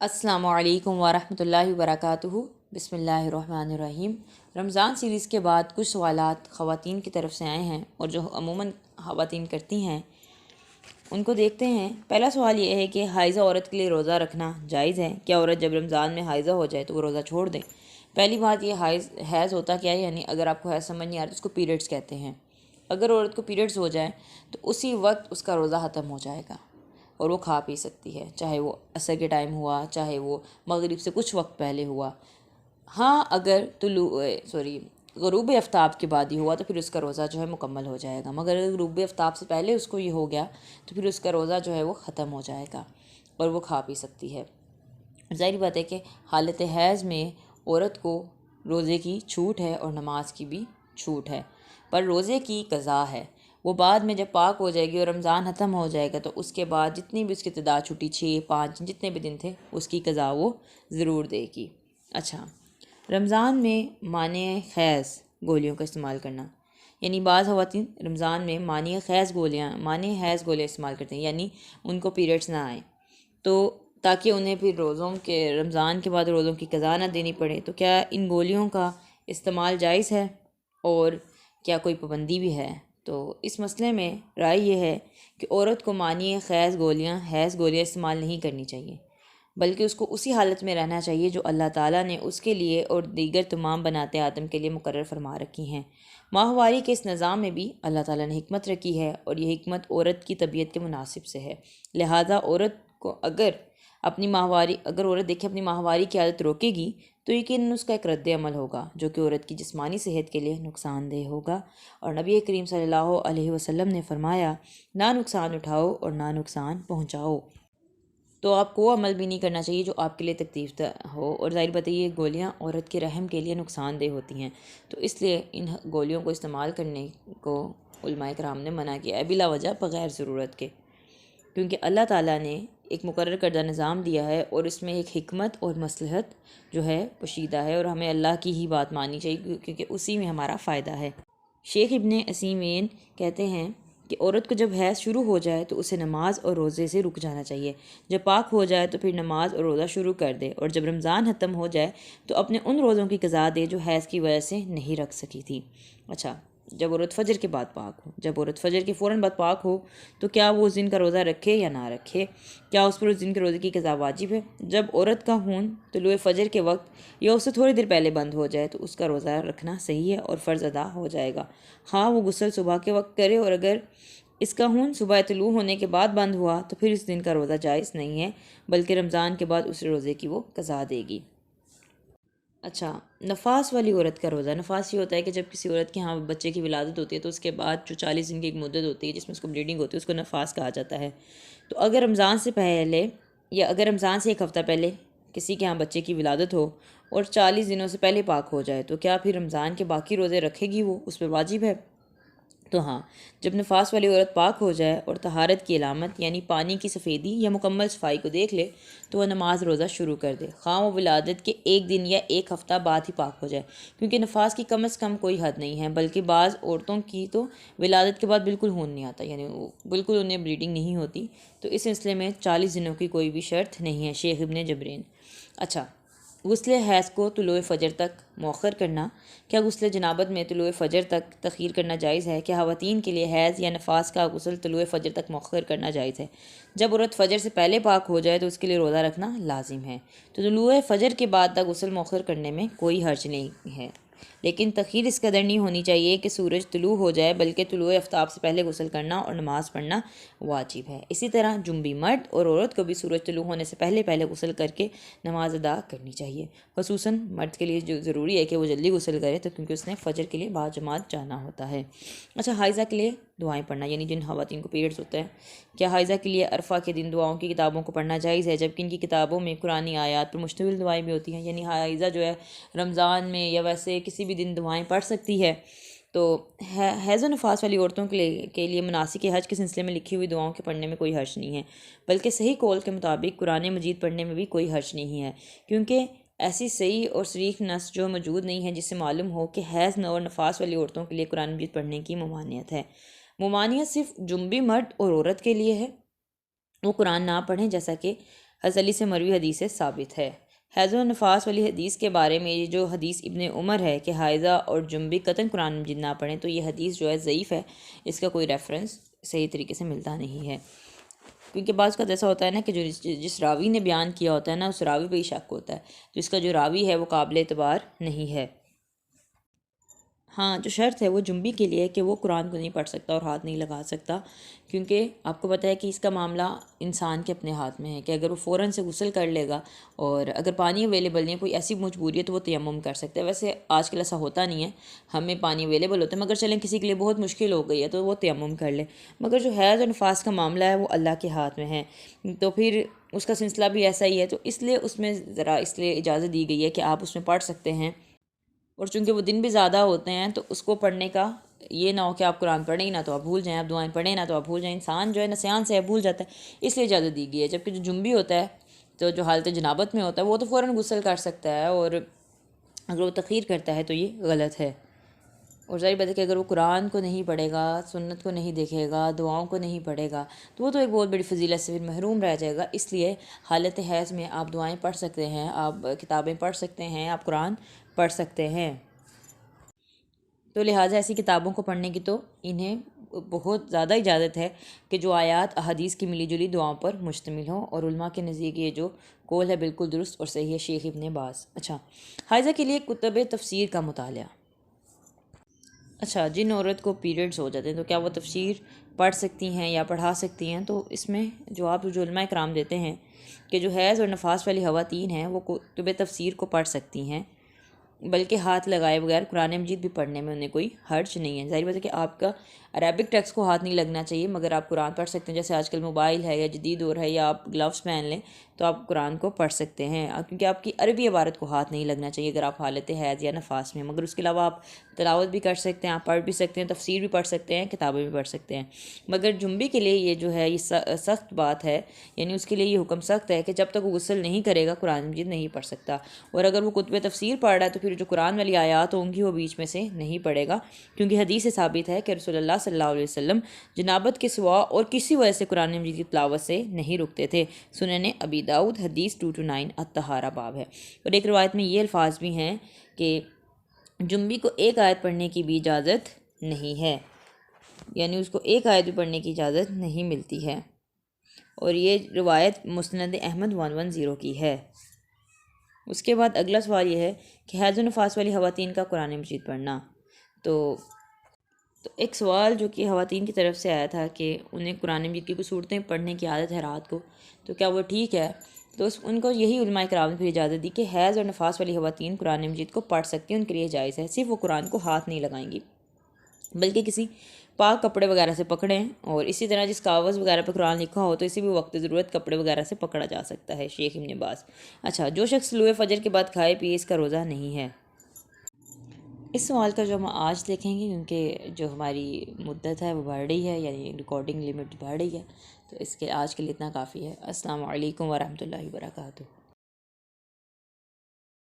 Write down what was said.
السلام علیکم ورحمۃ اللہ وبرکاتہ۔ بسم اللہ الرحمن الرحیم۔ رمضان سیریز کے بعد کچھ سوالات خواتین کی طرف سے آئے ہیں اور جو عموماً خواتین کرتی ہیں ان کو دیکھتے ہیں۔ پہلا سوال یہ ہے کہ حائضہ عورت کے لیے روزہ رکھنا جائز ہے؟ کیا عورت جب رمضان میں حائضہ ہو جائے تو وہ روزہ چھوڑ دیں؟ پہلی بات یہ حیض ہوتا کیا ہے، یعنی اگر آپ کو حیض سمجھ نہیں آ رہا تو اس کو پیریڈز کہتے ہیں۔ اگر عورت کو پیریڈز ہو جائیں تو اسی وقت اس کا روزہ ختم ہو جائے گا اور وہ کھا پی سکتی ہے، چاہے وہ عصر کے ٹائم ہوا، چاہے وہ مغرب سے کچھ وقت پہلے ہوا۔ ہاں اگر غروب آفتاب کے بعد ہی ہوا تو پھر اس کا روزہ جو ہے مکمل ہو جائے گا، مگر اگر غروب آفتاب سے پہلے اس کو یہ ہو گیا تو پھر اس کا روزہ جو ہے وہ ختم ہو جائے گا اور وہ کھا پی سکتی ہے۔ ظاہر بات ہے کہ حالت حیض میں عورت کو روزے کی چھوٹ ہے اور نماز کی بھی چھوٹ ہے، پر روزے کی قضا ہے۔ وہ بعد میں جب پاک ہو جائے گی اور رمضان ختم ہو جائے گا تو اس کے بعد جتنی بھی اس کی تعداد چھٹی 6 5 جتنے بھی دن تھے اس کی قضا وہ ضرور دے گی۔ اچھا، رمضان میں مانع خیز گولیوں کا استعمال کرنا، یعنی بعض خواتین رمضان میں مانع حیض گولیاں استعمال کرتے ہیں، یعنی ان کو پیریڈز نہ آئیں تو تاکہ انہیں پھر رمضان کے بعد روزوں کی قضا نہ دینی پڑے۔ تو کیا ان گولیوں کا استعمال جائز ہے اور کیا کوئی پابندی بھی ہے؟ تو اس مسئلے میں رائے یہ ہے کہ عورت کو مانع حیض گولیاں استعمال نہیں کرنی چاہیے، بلکہ اس کو اسی حالت میں رہنا چاہیے جو اللہ تعالیٰ نے اس کے لیے اور دیگر تمام بنات آدم کے لیے مقرر فرما رکھی ہیں۔ ماہواری کے اس نظام میں بھی اللہ تعالیٰ نے حکمت رکھی ہے اور یہ حکمت عورت کی طبیعت کے مناسب سے ہے، لہٰذا عورت کو اگر عورت دیکھے اپنی ماہواری کی عادت روکے گی تو یقیناً اس کا ایک رد عمل ہوگا جو کہ عورت کی جسمانی صحت کے لیے نقصان دہ ہوگا، اور نبی کریم صلی اللہ علیہ وسلم نے فرمایا، نہ نقصان اٹھاؤ اور نہ نقصان پہنچاؤ۔ تو آپ کو وہ عمل بھی نہیں کرنا چاہیے جو آپ کے لیے تکلیف دہ ہو، اور ظاہر بات ہے یہ گولیاں عورت کے رحم کے لیے نقصان دہ ہوتی ہیں، تو اس لیے ان گولیوں کو استعمال کرنے کو علماء کرام نے منع کیا ہے بلا وجہ، بغیر ضرورت کے، کیونکہ اللہ تعالیٰ نے ایک مقرر کردہ نظام دیا ہے اور اس میں ایک حکمت اور مصلحت جو ہے پوشیدہ ہے، اور ہمیں اللہ کی ہی بات ماننی چاہیے کیونکہ اسی میں ہمارا فائدہ ہے۔ شیخ ابن عثیمین کہتے ہیں کہ عورت کو جب حیض شروع ہو جائے تو اسے نماز اور روزے سے رک جانا چاہیے، جب پاک ہو جائے تو پھر نماز اور روزہ شروع کر دے، اور جب رمضان ختم ہو جائے تو اپنے ان روزوں کی قضا دے جو حیض کی وجہ سے نہیں رکھ سکی تھی۔ اچھا، جب عورت فجر کے بعد پاک ہو، جب عورت فجر کے فوراً بعد پاک ہو تو کیا وہ اس دن کا روزہ رکھے یا نہ رکھے؟ کیا اس پر اس دن کے روزے کی قضا واجب ہے؟ جب عورت کا خون طلوع فجر کے وقت یا اس سے تھوڑی دیر پہلے بند ہو جائے تو اس کا روزہ رکھنا صحیح ہے اور فرض ادا ہو جائے گا۔ ہاں وہ غسل صبح کے وقت کرے، اور اگر اس کا خون صبح طلوع ہونے کے بعد بند ہوا تو پھر اس دن کا روزہ جائز نہیں ہے، بلکہ رمضان کے بعد اس روزے کی وہ قضا دے گی۔ اچھا، نفاس والی عورت کا روزہ۔ نفاس یہ ہوتا ہے کہ جب کسی عورت کے ہاں بچے کی ولادت ہوتی ہے تو اس کے بعد جو 40 دن کی ایک مدت ہوتی ہے جس میں اس کو بلیڈنگ ہوتی ہے، اس کو نفاس کہا جاتا ہے۔ تو اگر رمضان سے پہلے یا اگر رمضان سے ایک ہفتہ پہلے کسی کے ہاں بچے کی ولادت ہو اور 40 دنوں سے پہلے پاک ہو جائے تو کیا پھر رمضان کے باقی روزے رکھے گی؟ وہ اس پہ واجب ہے؟ تو ہاں، جب نفاس والی عورت پاک ہو جائے اور طہارت کی علامت یعنی پانی کی سفیدی یا مکمل صفائی کو دیکھ لے تو وہ نماز روزہ شروع کر دے، خواہ وہ ولادت کے ایک دن یا ایک ہفتہ بعد ہی پاک ہو جائے، کیونکہ نفاس کی کم از کم کوئی حد نہیں ہے، بلکہ بعض عورتوں کی تو ولادت کے بعد بالکل خون نہیں آتا، یعنی بالکل انہیں بلیڈنگ نہیں ہوتی، تو اس سلسلے میں 40 دنوں کی کوئی بھی شرط نہیں ہے۔ شیخ ابن جبرین۔ اچھا، غسل حیض کو طلوع فجر تک مؤخر کرنا۔ کیا غسل جنابت میں طلوع فجر تک تخیر کرنا جائز ہے؟ کیا خواتین کے لیے حیض یا نفاس کا غسل طلوع فجر تک مؤخر کرنا جائز ہے؟ جب عورت فجر سے پہلے پاک ہو جائے تو اس کے لیے روزہ رکھنا لازم ہے، تو طلوع فجر کے بعد تک غسل مؤخر کرنے میں کوئی حرج نہیں ہے، لیکن تخیر اس قدر نہیں ہونی چاہیے کہ سورج طلوع ہو جائے، بلکہ طلوع آفتاب سے پہلے غسل کرنا اور نماز پڑھنا واجب ہے۔ اسی طرح جنبی مرد اور عورت کو بھی سورج طلوع ہونے سے پہلے غسل کر کے نماز ادا کرنی چاہیے، خصوصاً مرد کے لیے جو ضروری ہے کہ وہ جلدی غسل کرے تو کیونکہ اس نے فجر کے لیے باجماعت جانا ہوتا ہے۔ اچھا، حائضہ کے لیے دعائیں پڑھنا، یعنی جن خواتین کو پیریڈز ہوتا ہے، کیا حائضہ کے لیے عرفہ کے دن دعاؤں کی کتابوں کو پڑھنا جائز ہے؟ جبکہ ان کی کتابوں میں قرآنی آیات پر مشتمل دعائیں بھی ہوتی ہیں، یعنی حائضہ جو ہے رمضان میں یا ویسے کسی بھی دن دعائیں پڑھ سکتی ہے۔ تو حیض و نفاس والی عورتوں کے لیے مناسک حج کے سلسلے میں لکھی ہوئی دعاؤں کے پڑھنے میں کوئی حرج نہیں ہے، بلکہ صحیح قول کے مطابق قرآن مجید پڑھنے میں بھی کوئی حرج نہیں ہے، کیونکہ ایسی صحیح اور صریح نص جو موجود نہیں ہے جس سے معلوم ہو کہ حیض اور نفاس والی عورتوں کے لیے قرآن مجید پڑھنے کی ممانعت ہے۔ ممانعت صرف جنبی مرد اور عورت کے لیے ہے، وہ قرآن نہ پڑھیں، جیسا کہ حضرت علی سے مروی حدیث سے ثابت ہے۔ حیض و نفاس والی حدیث کے بارے میں یہ جو حدیث ابن عمر ہے کہ حائضہ اور جنبی قطعاً قرآن مجید نہ پڑھیں، تو یہ حدیث جو ہے ضعیف ہے، اس کا کوئی ریفرنس صحیح طریقے سے ملتا نہیں ہے، کیونکہ بعض کا ایسا ہوتا ہے نا کہ جو جس راوی نے بیان کیا ہوتا ہے نا، اس راوی پہ ہی شک ہوتا ہے، تو اس کا جو راوی ہے وہ قابل اعتبار نہیں ہے۔ ہاں، جو شرط ہے وہ جنبی کے لیے ہے کہ وہ قرآن کو نہیں پڑھ سکتا اور ہاتھ نہیں لگا سکتا، کیونکہ آپ کو پتہ ہے کہ اس کا معاملہ انسان کے اپنے ہاتھ میں ہے کہ اگر وہ فوراً سے غسل کر لے گا، اور اگر پانی اویلیبل نہیں ہے، کوئی ایسی مجبوری ہے، تو وہ تیمم کر سکتا ہے۔ ویسے آج کل ایسا ہوتا نہیں ہے، ہمیں پانی اویلیبل ہوتا ہے، مگر چلیں کسی کے لیے بہت مشکل ہو گئی ہے تو وہ تیمم کر لے، مگر جو حیض اور نفاس کا معاملہ ہے وہ اللہ کے ہاتھ میں ہے، تو پھر اس کا سلسلہ بھی ایسا ہی ہے، تو اس لیے اس میں ذرا اس لیے اجازت دی گئی ہے کہ آپ اس میں پڑھ سکتے ہیں، اور چونکہ وہ دن بھی زیادہ ہوتے ہیں تو اس کو پڑھنے کا یہ نہ ہو کہ آپ قرآن پڑھیں ہی نہ تو آپ بھول جائیں، آپ دعائیں پڑھیں نہ تو آپ بھول جائیں، انسان جو ہے نسیان سے بھول جاتا ہے، اس لیے اجازت دی گئی ہے۔ جبکہ جو جنبی ہوتا ہے، تو جو حالت جنابت میں ہوتا ہے، وہ تو فوراً غسل کر سکتا ہے، اور اگر وہ تاخیر کرتا ہے تو یہ غلط ہے۔ اور ظاہر بات ہے کہ اگر وہ قرآن کو نہیں پڑھے گا، سنت کو نہیں دیکھے گا، دعاؤں کو نہیں پڑھے گا، تو وہ تو ایک بہت بڑی فضیلت سے پھر محروم رہ جائے گا۔ اس لیے حالت حیض میں آپ دعائیں پڑھ سکتے ہیں، آپ کتابیں پڑھ سکتے ہیں، آپ قرآن پڑھ سکتے ہیں، تو لہٰذا ایسی کتابوں کو پڑھنے کی تو انہیں بہت زیادہ اجازت ہے کہ جو آیات احادیث کی ملی جلی دعاؤں پر مشتمل ہوں، اور علماء کے نزدیک یہ جو قول ہے بالکل درست اور صحیح ہے، شیخ ابن باز۔ اچھا، حائضہ کے لیے کتب تفسیر کا مطالعہ۔ اچھا، جن عورت کو پیریڈز ہو جاتے ہیں تو کیا وہ تفسیر پڑھ سکتی ہیں یا پڑھا سکتی ہیں؟ تو اس میں جواب جو علماء کرام دیتے ہیں کہ جو حیض اور نفاس والی خواتین ہیں وہ کتب تفسیر کو پڑھ سکتی ہیں، بلکہ ہاتھ لگائے بغیر قرآن مجید بھی پڑھنے میں انہیں کوئی حرج نہیں ہے۔ ظاہر بات ہے کہ آپ کا عربک ٹیکسٹ کو ہاتھ نہیں لگنا چاہیے، مگر آپ قرآن پڑھ سکتے ہیں، جیسے آج کل موبائل ہے یا جدید دور ہے، یا آپ گلوز پہن لیں تو آپ قرآن کو پڑھ سکتے ہیں، کیونکہ آپ کی عربی عبارت کو ہاتھ نہیں لگنا چاہیے اگر آپ حالت حیض یا نفاس میں، مگر اس کے علاوہ آپ تلاوت بھی کر سکتے ہیں، آپ پڑھ بھی سکتے ہیں، تفسیر بھی پڑھ سکتے ہیں، کتابیں بھی پڑھ سکتے ہیں۔ مگر جنبی کے لیے یہ جو ہے یہ سخت بات ہے، یعنی اس کے لیے یہ حکم سخت ہے کہ جب تک وہ غسل نہیں کرے گا قرآن مجید نہیں پڑھ سکتا، اور اگر وہ کتب تفسیر پڑھ رہا ہے تو پھر جو قرآن والی آیات ہوں گی وہ بیچ میں سے نہیں پڑھے گا، کیونکہ حدیث سے ثابت ہے کہ رسول اللہ صلی اللہ علیہ وسلم جنابت کے سوا اور کسی وجہ سے قرآن مجید کی تلاوت سے نہیں رکتے تھے۔ سنن ابی داؤد حدیث 229 الطہارہ باب ہے۔ اور ایک روایت میں یہ الفاظ بھی ہیں کہ جنبی کو ایک آیت پڑھنے کی بھی اجازت نہیں ہے، یعنی اس کو ایک آیت بھی پڑھنے کی اجازت نہیں ملتی ہے، اور یہ روایت مسند احمد 110 کی ہے۔ اس کے بعد اگلا سوال یہ ہے کہ حیض و نفاس والی خواتین کا قرآن مجید پڑھنا، تو ایک سوال جو کہ خواتین کی طرف سے آیا تھا کہ انہیں قرآن مجید کی کچھ صورتیں پڑھنے کی عادت ہے رات کو، تو کیا وہ ٹھیک ہے؟ تو ان کو یہی علماء کرام نے پھر اجازت دی کہ حیض اور نفاس والی خواتین قرآن مجید کو پڑھ سکتی ہیں، ان کے لیے جائز ہے، صرف وہ قرآن کو ہاتھ نہیں لگائیں گی، بلکہ کسی پاک کپڑے وغیرہ سے پکڑیں، اور اسی طرح جس کاغذ وغیرہ پہ قرآن لکھا ہو تو اسی بھی وقت ضرورت کپڑے وغیرہ سے پکڑا جا سکتا ہے، شیخ ابن باز۔ اچھا، جو شخص طلوع فجر کے بعد کھائے پیے اس کا روزہ نہیں ہے۔ اس سوال کا جو ہم آج دیکھیں گے، کیونکہ جو ہماری مدت ہے وہ بڑھ رہی ہے، یعنی ریکارڈنگ لمٹ بڑھ رہی ہے، تو اس کے آج کے لیے اتنا کافی ہے۔ السلام علیکم ورحمۃ اللہ وبرکاتہ۔